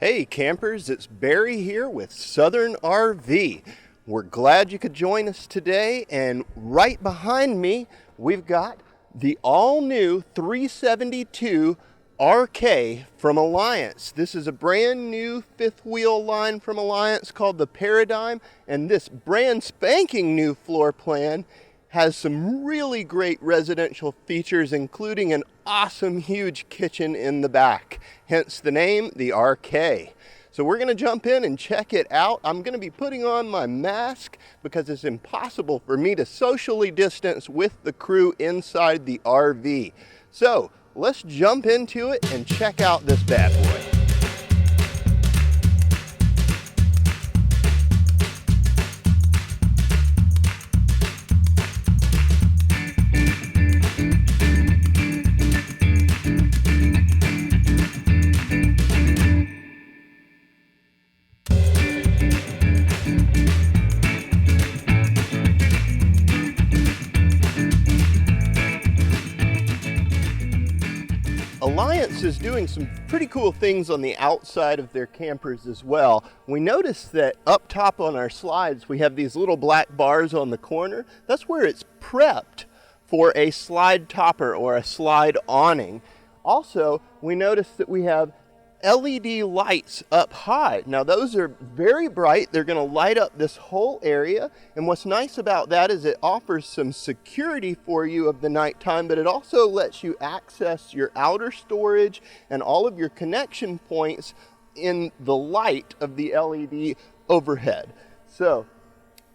Hey campers, it's Barry here with Southern RV. We're glad you could join us today, and right behind me we've got the all-new 372 RK from Alliance. This is a brand new fifth wheel line from Alliance called the Paradigm, and this brand spanking new floor plan has some really great residential features, including an awesome huge kitchen in the back, hence the name, the RK. So we're going to jump in and check it out. I'm going to be putting on my mask because it's impossible for me to socially distance with the crew inside the RV. So let's jump into it and check out this bad boy. Alliance is doing some pretty cool things on the outside of their campers as well. We noticed that up top on our slides we have these little black bars on the corner. That's where it's prepped for a slide topper or a slide awning. Also, we noticed that we have LED lights up high. Now those are very bright. They're going to light up this whole area, and what's nice about that is it offers some security for you of the nighttime, but it also lets you access your outer storage and all of your connection points in the light of the LED overhead. So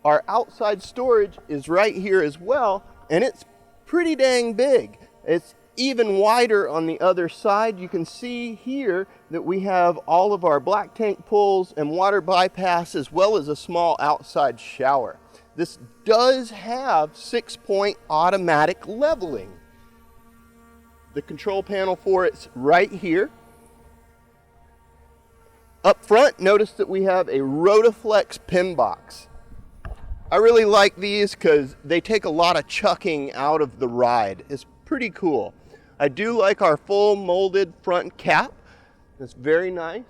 our outside storage is right here as well, and it's pretty dang big. It's even wider on the other side. You can see here that we have all of our black tank pulls and water bypass, as well as a small outside shower. This does have 6-point automatic leveling. The control panel for it's right here. Up front, notice that we have a Rotaflex pin box. I really like these because they take a lot of chucking out of the ride. It's pretty cool. I do like our full molded front cap. It's very nice.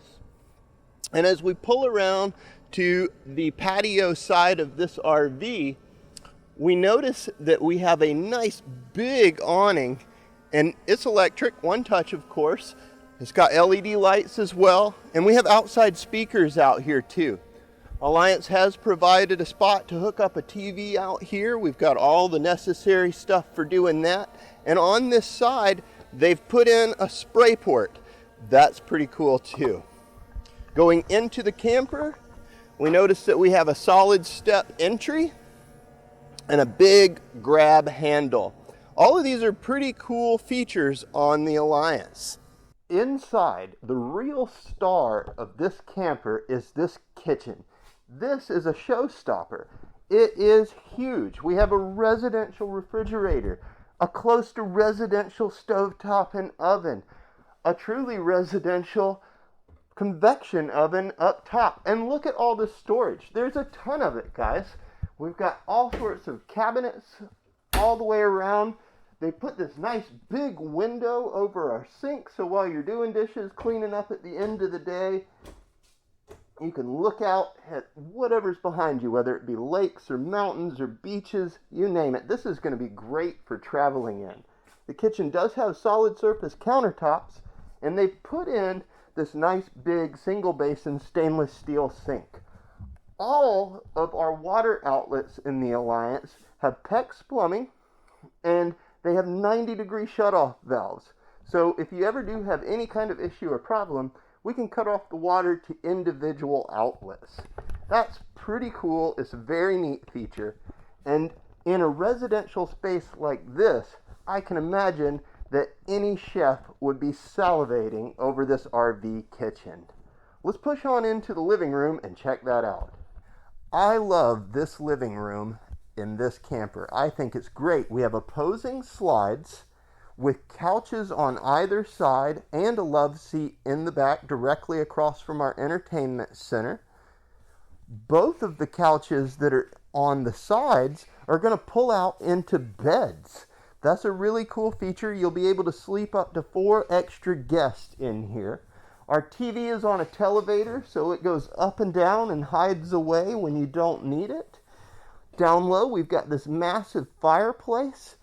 And as we pull around to the patio side of this RV, we notice that we have a nice big awning, and it's electric, one touch of course. It's got LED lights as well, and we have outside speakers out here too. Alliance has provided a spot to hook up a TV out here. We've got all the necessary stuff for doing that. And on this side, they've put in a spray port. That's pretty cool too. Going into the camper, we notice that we have a solid step entry and a big grab handle. All of these are pretty cool features on the Alliance. Inside, the real star of this camper is this kitchen. This is a showstopper. It is huge. We have a residential refrigerator, a close to residential stovetop and oven, a truly residential convection oven up top. And look at all this storage. There's a ton of it, guys. We've got all sorts of cabinets all the way around. They put this nice big window over our sink, so while you're doing dishes, cleaning up at the end of the day, you can look out at whatever's behind you, whether it be lakes or mountains or beaches, you name it. This is going to be great for traveling in. The kitchen does have solid surface countertops, and they've put in this nice big single basin stainless steel sink. All of our water outlets in the Alliance have PEX plumbing, and they have 90-degree shutoff valves. So if you ever do have any kind of issue or problem, we can cut off the water to individual outlets. That's pretty cool. It's a very neat feature. And in a residential space like this, I can imagine that any chef would be salivating over this RV kitchen. Let's push on into the living room and check that out. I love this living room in this camper. I think it's great. We have opposing slides with couches on either side and a love seat in the back directly across from our entertainment center. Both of the couches that are on the sides are going to pull out into beds. That's a really cool feature. You'll be able to sleep up to 4 extra guests in here. Our TV is on a televator, so it goes up and down and hides away when you don't need it. Down low, we've got this massive fireplace.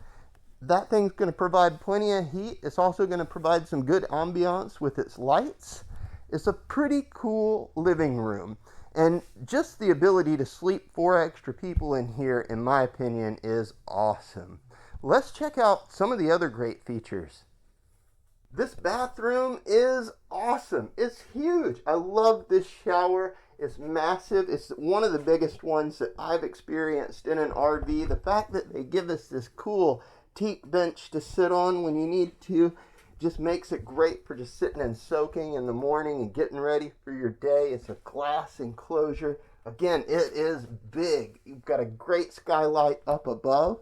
That thing's going to provide plenty of heat. It's also going to provide some good ambiance with its lights. It's a pretty cool living room. And just the ability to sleep 4 extra people in here, in my opinion, is awesome. Let's check out some of the other great features. This bathroom is awesome. It's huge. I love this shower. It's massive. It's one of the biggest ones that I've experienced in an RV. The fact that they give us this cool teak bench to sit on when you need to just makes it great for just sitting and soaking in the morning and getting ready for your day. It's a glass enclosure. Again, it is big. You've got a great skylight up above.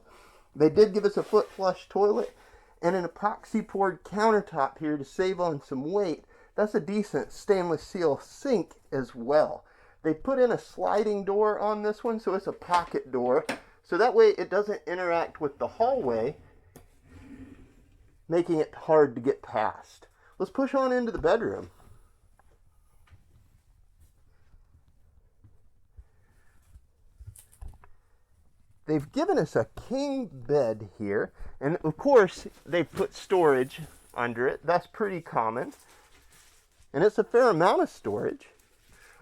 They did give us a foot flush toilet and an epoxy poured countertop here to save on some weight. That's a decent stainless steel sink as well. They put in a sliding door on this one, so it's a pocket door. So that way it doesn't interact with the hallway, making it hard to get past. Let's push on into the bedroom. They've given us a king bed here, and of course they've put storage under it. That's pretty common, and it's a fair amount of storage.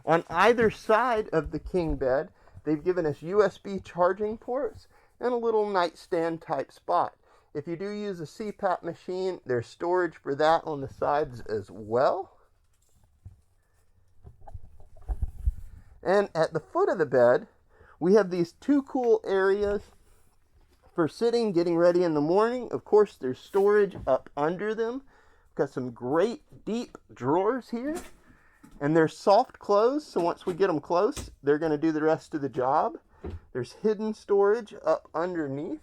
On either side of the king bed, they've given us USB charging ports and a little nightstand type spot. If you do use a CPAP machine, there's storage for that on the sides as well. And at the foot of the bed, we have these 2 cool areas for sitting, getting ready in the morning. Of course, there's storage up under them. Got some great deep drawers here. And they're soft close, so once we get them close, they're going to do the rest of the job. There's hidden storage up underneath.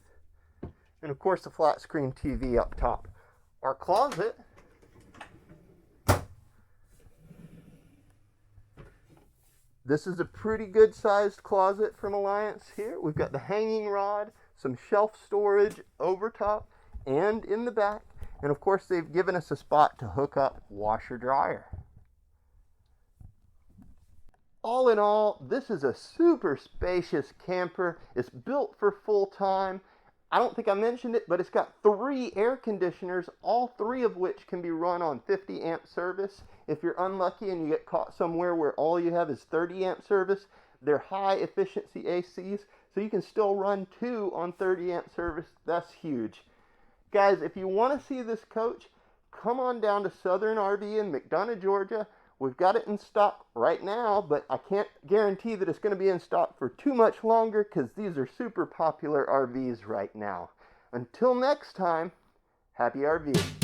And of course, the flat screen TV up top. Our closet. This is a pretty good sized closet from Alliance here. We've got the hanging rod, some shelf storage over top and in the back. And of course, they've given us a spot to hook up washer dryer. All in all, this is a super spacious camper. It's built for full time. I don't think I mentioned it, but it's got 3 air conditioners, all 3 of which can be run on 50 amp service. If you're unlucky and you get caught somewhere where all you have is 30 amp service, they're high efficiency ACs, so you can still run 2 on 30 amp service. That's huge. Guys, if you want to see this coach, come on down to Southern RV in McDonough, Georgia. We've got it in stock right now, but I can't guarantee that it's going to be in stock for too much longer because these are super popular RVs right now. Until next time, happy RVing.